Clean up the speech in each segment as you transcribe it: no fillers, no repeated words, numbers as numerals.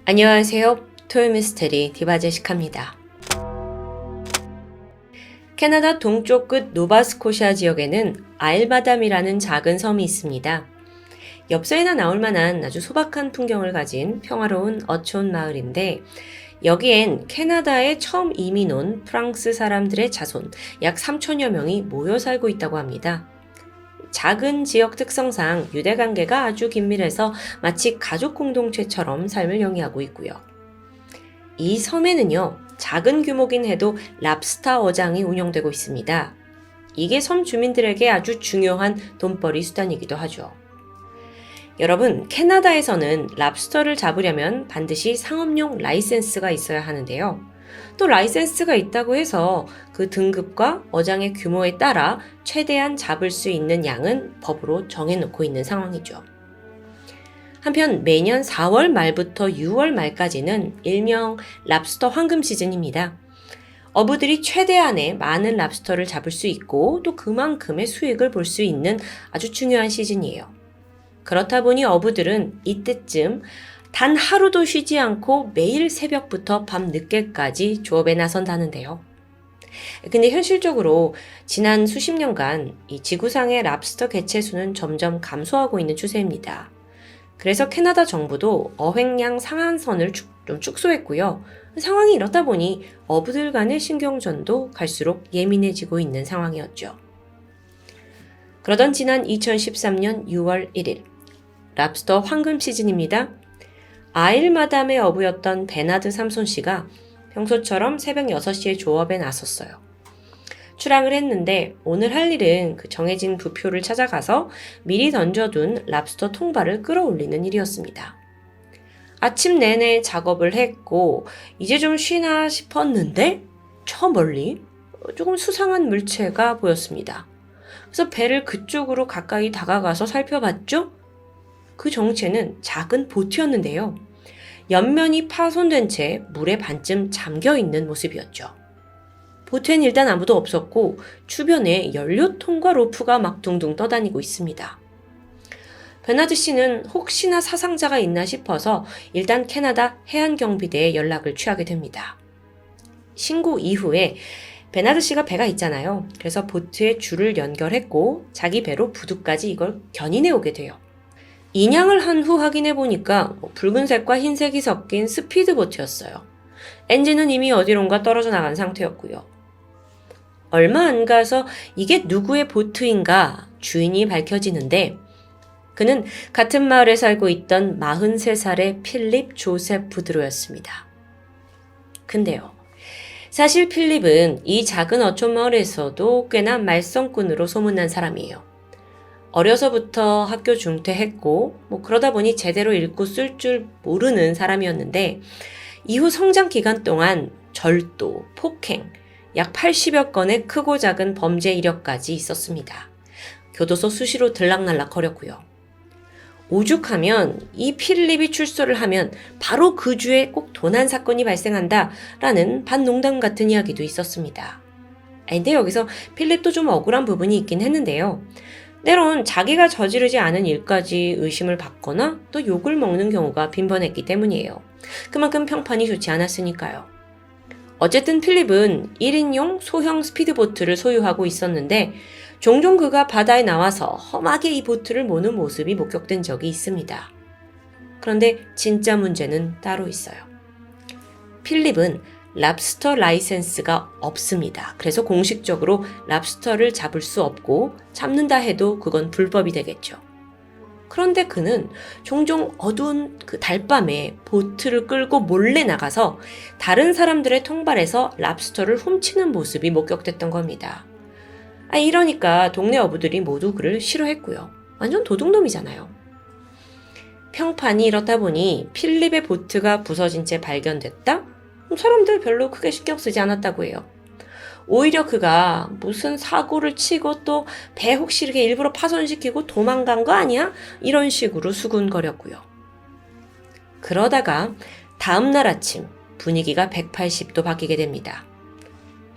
안녕하세요. 토요미스테리 디바제시카입니다. 캐나다 동쪽 끝 노바스코샤 지역에는 아일바담이라는 작은 섬이 있습니다. 엽서에나 나올 만한 아주 소박한 풍경을 가진 평화로운 어촌 마을인데 여기엔 캐나다에 처음 이민 온 프랑스 사람들의 자손 약 3천여 명이 모여 살고 있다고 합니다. 작은 지역 특성상 유대관계가 아주 긴밀해서 마치 가족 공동체처럼 삶을 영위하고 있고요. 이 섬에는요, 작은 규모긴 해도 랍스터 어장이 운영되고 있습니다. 이게 섬 주민들에게 아주 중요한 돈벌이 수단이기도 하죠. 여러분, 캐나다에서는 랍스터를 잡으려면 반드시 상업용 라이센스가 있어야 하는데요. 또 라이센스가 있다고 해서 그 등급과 어장의 규모에 따라 최대한 잡을 수 있는 양은 법으로 정해놓고 있는 상황이죠. 한편 매년 4월 말부터 6월 말까지는 일명 랍스터 황금 시즌입니다. 어부들이 최대한의 많은 랍스터를 잡을 수 있고 또 그만큼의 수익을 볼 수 있는 아주 중요한 시즌이에요. 그렇다 보니 어부들은 이때쯤 단 하루도 쉬지 않고 매일 새벽부터 밤 늦게까지 조업에 나선다는데요. 근데 현실적으로 지난 수십 년간 이 지구상의 랍스터 개체수는 점점 감소하고 있는 추세입니다. 그래서 캐나다 정부도 어획량 상한선을 좀 축소했고요. 상황이 이렇다 보니 어부들 간의 신경전도 갈수록 예민해지고 있는 상황이었죠. 그러던 지난 2013년 6월 1일 랍스터 황금 시즌입니다. 아일마담의 어부였던 베나드 삼손 씨가 평소처럼 새벽 6시에 조업에 나섰어요. 출항을 했는데 오늘 할 일은 그 정해진 부표를 찾아가서 미리 던져둔 랍스터 통발을 끌어올리는 일이었습니다. 아침 내내 작업을 했고 이제 좀 쉬나 싶었는데 저 멀리 조금 수상한 물체가 보였습니다. 그래서 배를 그쪽으로 가까이 다가가서 살펴봤죠? 그 정체는 작은 보트였는데요. 옆면이 파손된 채 물에 반쯤 잠겨있는 모습이었죠. 보트엔 일단 아무도 없었고 주변에 연료통과 로프가 막 둥둥 떠다니고 있습니다. 베나드 씨는 혹시나 사상자가 있나 싶어서 일단 캐나다 해안경비대에 연락을 취하게 됩니다. 신고 이후에 베나드 씨가 배가 있잖아요. 그래서 보트에 줄을 연결했고 자기 배로 부두까지 이걸 견인해 오게 돼요. 인양을 한 후 확인해 보니까 붉은색과 흰색이 섞인 스피드보트였어요. 엔진은 이미 어디론가 떨어져 나간 상태였고요. 얼마 안 가서 이게 누구의 보트인가 주인이 밝혀지는데 그는 같은 마을에 살고 있던 43살의 필립 조셉 부드로였습니다. 근데요. 사실 필립은 이 작은 어촌 마을에서도 꽤나 말썽꾼으로 소문난 사람이에요. 어려서부터 학교 중퇴했고 그러다 보니 제대로 읽고 쓸 줄 모르는 사람이었는데 이후 성장 기간 동안 절도, 폭행, 약 80여 건의 크고 작은 범죄 이력까지 있었습니다. 교도소 수시로 들락날락거렸고요. 오죽하면 이 필립이 출소를 하면 바로 그 주에 꼭 도난 사건이 발생한다라는 반농담 같은 이야기도 있었습니다. 근데 여기서 필립도 좀 억울한 부분이 있긴 했는데요. 때론 자기가 저지르지 않은 일까지 의심을 받거나 또 욕을 먹는 경우가 빈번했기 때문이에요. 그만큼 평판이 좋지 않았으니까요. 어쨌든 필립은 1인용 소형 스피드보트를 소유하고 있었는데 종종 그가 바다에 나와서 험하게 이 보트를 모는 모습이 목격된 적이 있습니다. 그런데 진짜 문제는 따로 있어요. 필립은 랍스터 라이센스가 없습니다. 그래서 공식적으로 랍스터를 잡을 수 없고 잡는다 해도 그건 불법이 되겠죠. 그런데 그는 종종 어두운 그 달밤에 보트를 끌고 몰래 나가서 다른 사람들의 통발에서 랍스터를 훔치는 모습이 목격됐던 겁니다. 이러니까 동네 어부들이 모두 그를 싫어했고요. 완전 도둑놈이잖아요. 평판이 이렇다 보니 필립의 보트가 부서진 채 발견됐다? 사람들 별로 크게 신경 쓰지 않았다고 해요. 오히려 그가 무슨 사고를 치고 또 배 혹시 이렇게 일부러 파손시키고 도망간 거 아니야? 이런 식으로 수군거렸고요. 그러다가 다음날 아침 분위기가 180도 바뀌게 됩니다.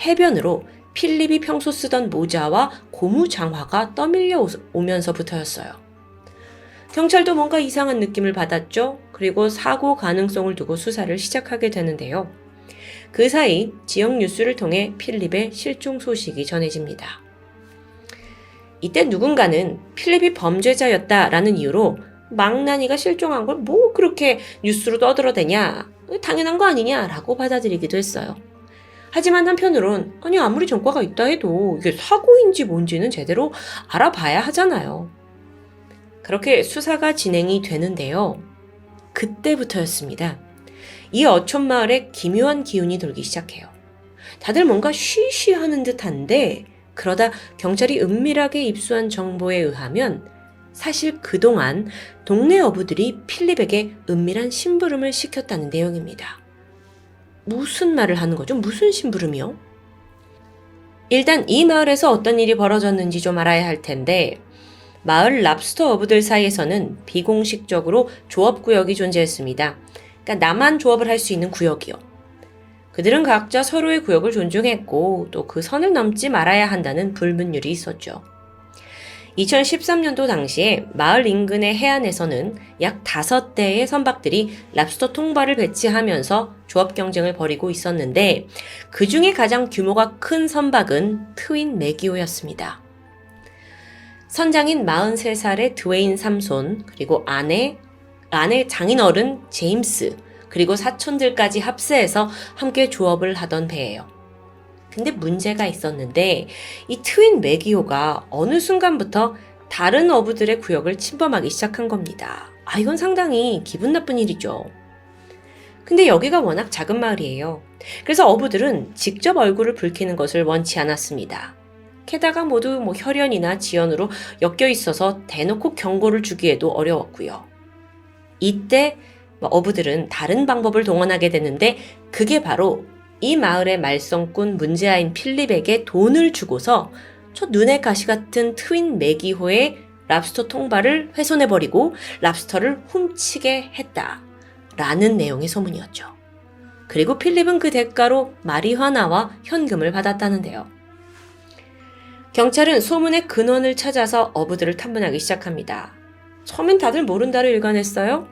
해변으로 필립이 평소 쓰던 모자와 고무 장화가 떠밀려 오면서부터였어요. 경찰도 뭔가 이상한 느낌을 받았죠. 그리고 사고 가능성을 두고 수사를 시작하게 되는데요. 그 사이 지역 뉴스를 통해 필립의 실종 소식이 전해집니다. 이때 누군가는 필립이 범죄자였다라는 이유로 망나니가 실종한 걸 뭐 그렇게 뉴스로 떠들어대냐, 당연한 거 아니냐라고 받아들이기도 했어요. 하지만 한편으론 아니 아무리 전과가 있다 해도 이게 사고인지 뭔지는 제대로 알아봐야 하잖아요. 그렇게 수사가 진행이 되는데요. 그때부터였습니다. 이 어촌마을에 기묘한 기운이 돌기 시작해요. 다들 뭔가 쉬쉬하는 듯한데 그러다 경찰이 은밀하게 입수한 정보에 의하면 사실 그동안 동네 어부들이 필립에게 은밀한 심부름을 시켰다는 내용입니다. 무슨 말을 하는 거죠? 무슨 심부름이요? 일단 이 마을에서 어떤 일이 벌어졌는지 좀 알아야 할 텐데 마을 랍스터 어부들 사이에서는 비공식적으로 조업구역이 존재했습니다. 그러니까 나만 조업을 할 수 있는 구역이요. 그들은 각자 서로의 구역을 존중했고 또 그 선을 넘지 말아야 한다는 불문율이 있었죠. 2013년도 당시에 마을 인근의 해안에서는 약 5대의 선박들이 랍스터 통발을 배치하면서 조업 경쟁을 벌이고 있었는데 그 중에 가장 규모가 큰 선박은 트윈 매기오였습니다. 선장인 43살의 드웨인 삼손, 그리고 아내 장인어른 제임스, 그리고 사촌들까지 합세해서 함께 조업을 하던 배예요. 근데 문제가 있었는데 이 트윈 매기오가 어느 순간부터 다른 어부들의 구역을 침범하기 시작한 겁니다. 이건 상당히 기분 나쁜 일이죠. 근데 여기가 워낙 작은 마을이에요. 그래서 어부들은 직접 얼굴을 붉히는 것을 원치 않았습니다. 게다가 모두 혈연이나 지연으로 엮여 있어서 대놓고 경고를 주기에도 어려웠고요. 이때 어부들은 다른 방법을 동원하게 되는데 그게 바로 이 마을의 말썽꾼 문제아인 필립에게 돈을 주고서 저 눈의 가시 같은 트윈 매기호의 랍스터 통발을 훼손해버리고 랍스터를 훔치게 했다라는 내용의 소문이었죠. 그리고 필립은 그 대가로 마리화나와 현금을 받았다는데요. 경찰은 소문의 근원을 찾아서 어부들을 탐문하기 시작합니다. 처음엔 다들 모른다를 일관했어요.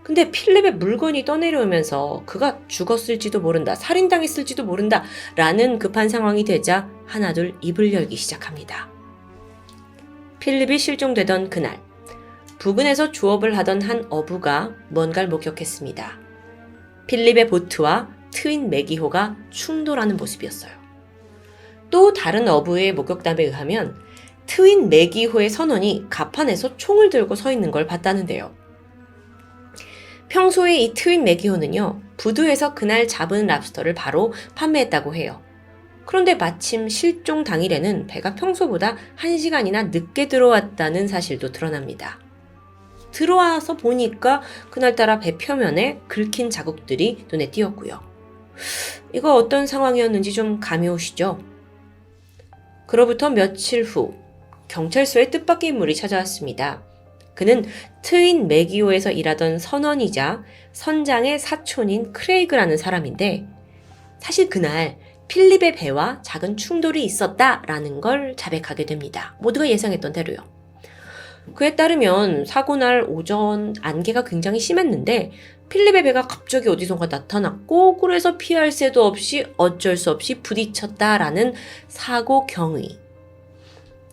근데 필립의 물건이 떠내려오면서 그가 죽었을지도 모른다, 살인당했을지도 모른다 라는 급한 상황이 되자 하나둘 입을 열기 시작합니다. 필립이 실종되던 그날, 부근에서 조업을 하던 한 어부가 뭔가를 목격했습니다. 필립의 보트와 트윈 매기호가 충돌하는 모습이었어요. 또 다른 어부의 목격담에 의하면 트윈 매기호의 선원이 갑판에서 총을 들고 서 있는 걸 봤다는데요. 평소에 이 트윈 매기호는요, 부두에서 그날 잡은 랍스터를 바로 판매했다고 해요. 그런데 마침 실종 당일에는 배가 평소보다 1시간이나 늦게 들어왔다는 사실도 드러납니다. 들어와서 보니까 그날따라 배 표면에 긁힌 자국들이 눈에 띄었고요. 이거 어떤 상황이었는지 좀 감이 오시죠? 그로부터 며칠 후 경찰서에 뜻밖의 인물이 찾아왔습니다. 그는 트윈 매기오에서 일하던 선원이자 선장의 사촌인 크레이그라는 사람인데 사실 그날 필립의 배와 작은 충돌이 있었다라는 걸 자백하게 됩니다. 모두가 예상했던 대로요. 그에 따르면 사고날 오전 안개가 굉장히 심했는데 필립의 배가 갑자기 어디선가 나타났고 그래서 피할 새도 없이 어쩔 수 없이 부딪혔다라는 사고 경위.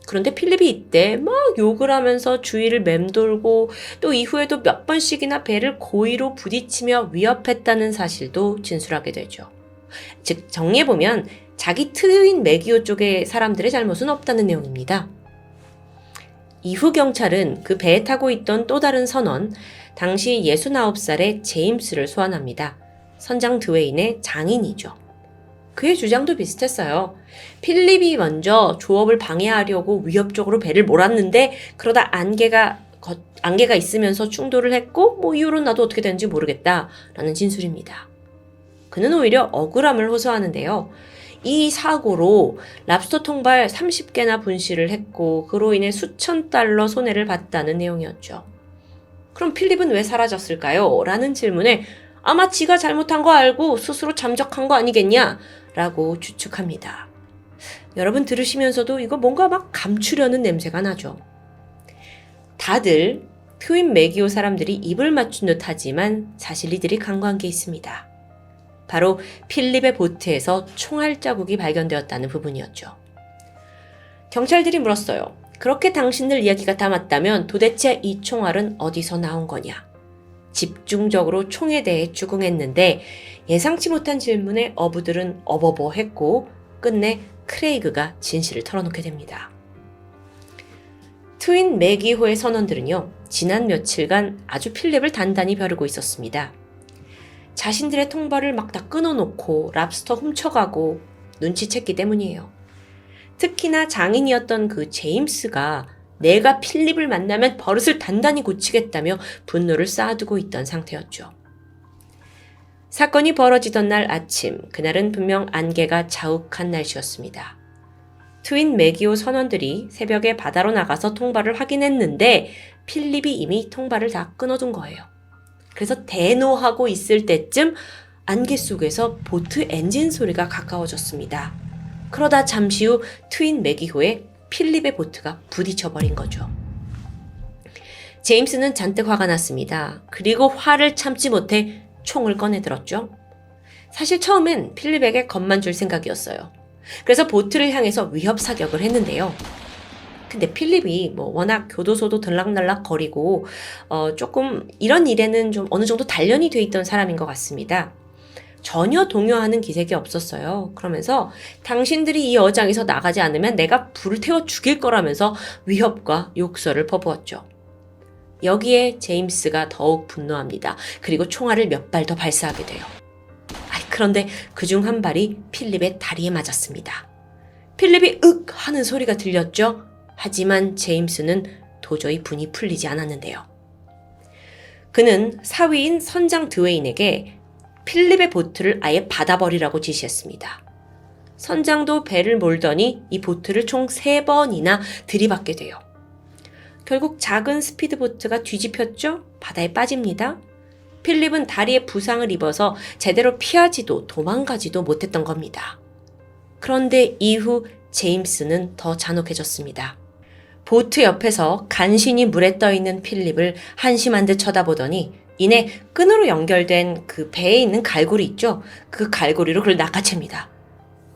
그런데 필립이 이때 막 욕을 하면서 주위를 맴돌고 또 이후에도 몇 번씩이나 배를 고의로 부딪히며 위협했다는 사실도 진술하게 되죠. 즉 정리해보면 자기 트윈 매기오 쪽의 사람들의 잘못은 없다는 내용입니다. 이후 경찰은 그 배에 타고 있던 또 다른 선원, 당시 69살의 제임스를 소환합니다. 선장 드웨인의 장인이죠. 그의 주장도 비슷했어요. 필립이 먼저 조업을 방해하려고 위협적으로 배를 몰았는데 그러다 안개가 있으면서 충돌을 했고 이후로는 나도 어떻게 되는지 모르겠다라는 진술입니다. 그는 오히려 억울함을 호소하는데요. 이 사고로 랍스터 통발 30개나 분실을 했고 그로 인해 수천 달러 손해를 봤다는 내용이었죠. 그럼 필립은 왜 사라졌을까요? 라는 질문에 아마 지가 잘못한 거 알고 스스로 잠적한 거 아니겠냐? 라고 추측합니다. 여러분 들으시면서도 이거 뭔가 막 감추려는 냄새가 나죠. 다들 트윈 매기오 사람들이 입을 맞춘 듯 하지만 사실 이들이 간과한 게 있습니다. 바로 필립의 보트에서 총알 자국이 발견되었다는 부분이었죠. 경찰들이 물었어요. 그렇게 당신들 이야기가 다 맞다면 도대체 이 총알은 어디서 나온 거냐? 집중적으로 총에 대해 추궁했는데 예상치 못한 질문에 어부들은 어버버했고 끝내 크레이그가 진실을 털어놓게 됩니다. 트윈 매기호의 선원들은요, 지난 며칠간 아주 필립을 단단히 벼르고 있었습니다. 자신들의 통발을 막 다 끊어놓고 랍스터 훔쳐가고 눈치챘기 때문이에요. 특히나 장인이었던 그 제임스가 내가 필립을 만나면 버릇을 단단히 고치겠다며 분노를 쌓아두고 있던 상태였죠. 사건이 벌어지던 날 아침, 그날은 분명 안개가 자욱한 날씨였습니다. 트윈 매기오 선원들이 새벽에 바다로 나가서 통발을 확인했는데 필립이 이미 통발을 다 끊어둔 거예요. 그래서 대노하고 있을 때쯤 안개 속에서 보트 엔진 소리가 가까워졌습니다. 그러다 잠시 후 트윈 매기호에 필립의 보트가 부딪혀버린 거죠. 제임스는 잔뜩 화가 났습니다. 그리고 화를 참지 못해 총을 꺼내들었죠. 사실 처음엔 필립에게 겁만 줄 생각이었어요. 그래서 보트를 향해서 위협 사격을 했는데요. 근데 필립이 워낙 교도소도 들락날락 거리고 조금 이런 일에는 좀 어느 정도 단련이 돼 있던 사람인 것 같습니다. 전혀 동요하는 기색이 없었어요. 그러면서 당신들이 이 어장에서 나가지 않으면 내가 불을 태워 죽일 거라면서 위협과 욕설을 퍼부었죠. 여기에 제임스가 더욱 분노합니다. 그리고 총알을 몇 발 더 발사하게 돼요. 그런데 그중 한 발이 필립의 다리에 맞았습니다. 필립이 윽 하는 소리가 들렸죠. 하지만 제임스는 도저히 분이 풀리지 않았는데요. 그는 사위인 선장 드웨인에게 필립의 보트를 아예 받아버리라고 지시했습니다. 선장도 배를 몰더니 이 보트를 총 3번이나 들이받게 돼요. 결국 작은 스피드보트가 뒤집혔죠? 바다에 빠집니다. 필립은 다리에 부상을 입어서 제대로 피하지도 도망가지도 못했던 겁니다. 그런데 이후 제임스는 더 잔혹해졌습니다. 보트 옆에서 간신히 물에 떠있는 필립을 한심한 듯 쳐다보더니 이내 끈으로 연결된 그 배에 있는 갈고리 있죠? 그 갈고리로 그를 낚아챕니다.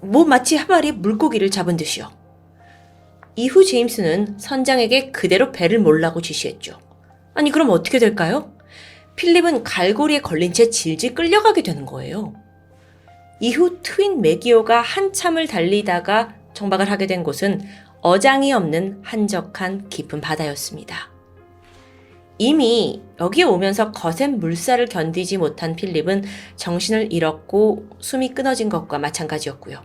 마치 한 마리 물고기를 잡은 듯이요. 이후 제임스는 선장에게 그대로 배를 몰라고 지시했죠. 아니 그럼 어떻게 될까요? 필립은 갈고리에 걸린 채 질질 끌려가게 되는 거예요. 이후 트윈 매기오가 한참을 달리다가 정박을 하게 된 곳은 어장이 없는 한적한 깊은 바다였습니다. 이미 여기에 오면서 거센 물살을 견디지 못한 필립은 정신을 잃었고 숨이 끊어진 것과 마찬가지였고요.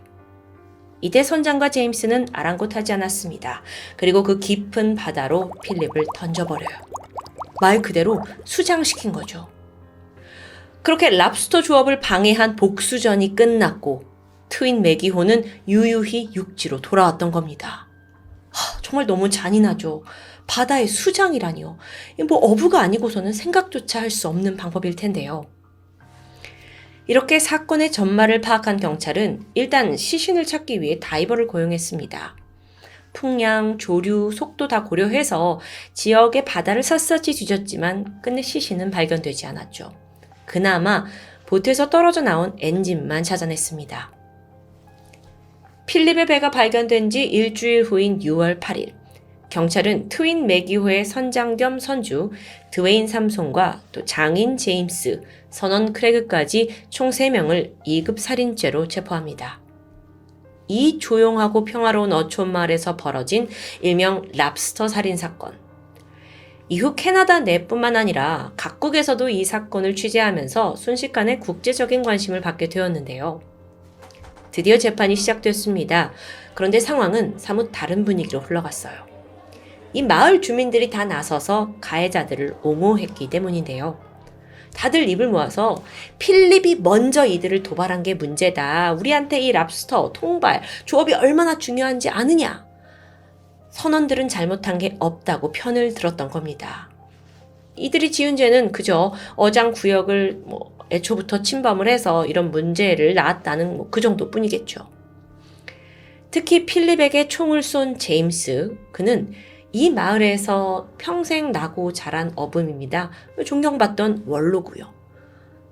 이때 선장과 제임스는 아랑곳하지 않았습니다. 그리고 그 깊은 바다로 필립을 던져버려요. 말 그대로 수장시킨 거죠. 그렇게 랍스터 조업을 방해한 복수전이 끝났고 트윈 매기호는 유유히 육지로 돌아왔던 겁니다. 정말 너무 잔인하죠. 바다의 수장이라니요. 어부가 아니고서는 생각조차 할 수 없는 방법일 텐데요. 이렇게 사건의 전말을 파악한 경찰은 일단 시신을 찾기 위해 다이버를 고용했습니다. 풍량, 조류, 속도 다 고려해서 지역의 바다를 샅샅이 뒤졌지만 끝내 시신은 발견되지 않았죠. 그나마 보트에서 떨어져 나온 엔진만 찾아냈습니다. 필립의 배가 발견된 지 일주일 후인 6월 8일 경찰은 트윈 매기호의 선장 겸 선주 드웨인 삼손과 또 장인 제임스, 선원 크레그까지 총 3명을 2급 살인죄로 체포합니다. 이 조용하고 평화로운 어촌마을에서 벌어진 일명 랍스터 살인 사건. 이후 캐나다 내뿐만 아니라 각국에서도 이 사건을 취재하면서 순식간에 국제적인 관심을 받게 되었는데요. 드디어 재판이 시작됐습니다. 그런데 상황은 사뭇 다른 분위기로 흘러갔어요. 이 마을 주민들이 다 나서서 가해자들을 옹호했기 때문인데요. 다들 입을 모아서 필립이 먼저 이들을 도발한 게 문제다. 우리한테 이 랍스터, 통발, 조업이 얼마나 중요한지 아느냐. 선원들은 잘못한 게 없다고 편을 들었던 겁니다. 이들이 지은 죄는 그저 어장 구역을 애초부터 침범을 해서 이런 문제를 낳았다는 그 정도뿐이겠죠. 특히 필립에게 총을 쏜 제임스, 그는 이 마을에서 평생 나고 자란 어부입니다. 존경받던 원로고요.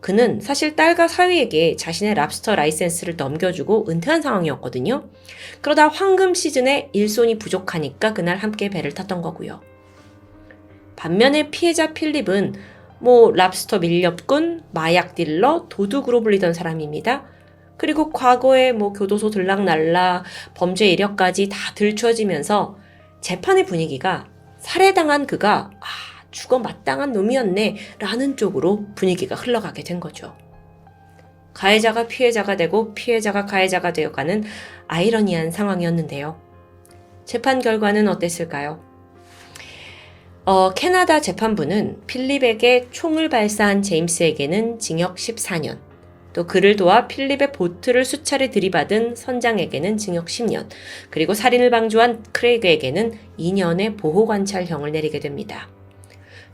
그는 사실 딸과 사위에게 자신의 랍스터 라이센스를 넘겨주고 은퇴한 상황이었거든요. 그러다 황금 시즌에 일손이 부족하니까 그날 함께 배를 탔던 거고요. 반면에 피해자 필립은 랍스터 밀렵꾼, 마약 딜러, 도둑으로 불리던 사람입니다. 그리고 과거에 교도소 들락날락, 범죄 이력까지 다 들춰지면서 재판의 분위기가 살해당한 그가 죽어 마땅한 놈이었네 라는 쪽으로 분위기가 흘러가게 된 거죠. 가해자가 피해자가 되고 피해자가 가해자가 되어가는 아이러니한 상황이었는데요. 재판 결과는 어땠을까요? 캐나다 재판부는 필립에게 총을 발사한 제임스에게는 징역 14년, 또 그를 도와 필립의 보트를 수차례 들이받은 선장에게는 징역 10년, 그리고 살인을 방조한 크레이그에게는 2년의 보호관찰형을 내리게 됩니다.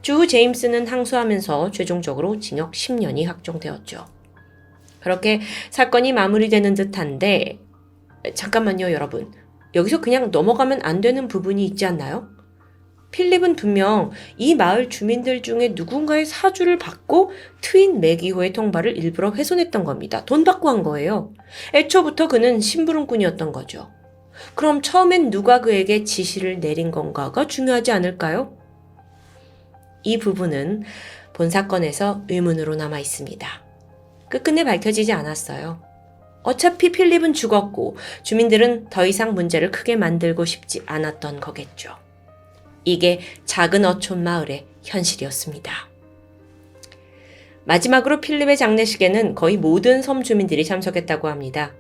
추후 제임스는 항소하면서 최종적으로 징역 10년이 확정되었죠. 그렇게 사건이 마무리되는 듯한데 잠깐만요, 여러분. 여기서 그냥 넘어가면 안 되는 부분이 있지 않나요? 필립은 분명 이 마을 주민들 중에 누군가의 사주를 받고 트윈 매기호의 통발을 일부러 훼손했던 겁니다. 돈 받고 한 거예요. 애초부터 그는 심부름꾼이었던 거죠. 그럼 처음엔 누가 그에게 지시를 내린 건가가 중요하지 않을까요? 이 부분은 본 사건에서 의문으로 남아 있습니다. 끝끝내 밝혀지지 않았어요. 어차피 필립은 죽었고 주민들은 더 이상 문제를 크게 만들고 싶지 않았던 거겠죠. 이게 작은 어촌 마을의 현실이었습니다. 마지막으로 필립의 장례식에는 거의 모든 섬 주민들이 참석했다고 합니다.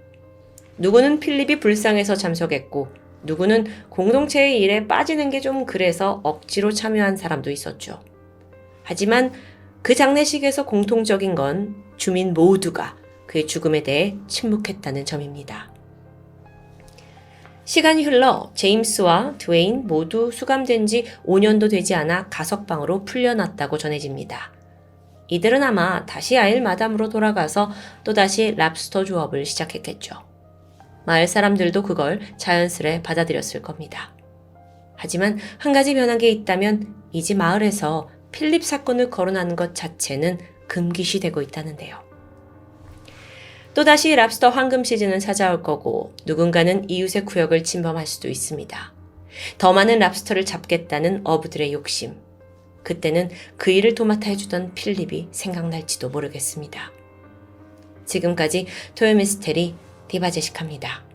누구는 필립이 불쌍해서 참석했고 누구는 공동체의 일에 빠지는 게 좀 그래서 억지로 참여한 사람도 있었죠. 하지만 그 장례식에서 공통적인 건 주민 모두가 그의 죽음에 대해 침묵했다는 점입니다. 시간이 흘러 제임스와 드웨인 모두 수감된 지 5년도 되지 않아 가석방으로 풀려났다고 전해집니다. 이들은 아마 다시 아일 마담으로 돌아가서 또다시 랍스터 조업을 시작했겠죠. 마을 사람들도 그걸 자연스레 받아들였을 겁니다. 하지만 한 가지 변한 게 있다면 이 집 마을에서 필립 사건을 거론하는 것 자체는 금기시되고 있다는데요. 또다시 랍스터 황금 시즌은 찾아올 거고 누군가는 이웃의 구역을 침범할 수도 있습니다. 더 많은 랍스터를 잡겠다는 어부들의 욕심. 그때는 그 일을 도맡아 해주던 필립이 생각날지도 모르겠습니다. 지금까지 토요미스테리 디바제시카입니다.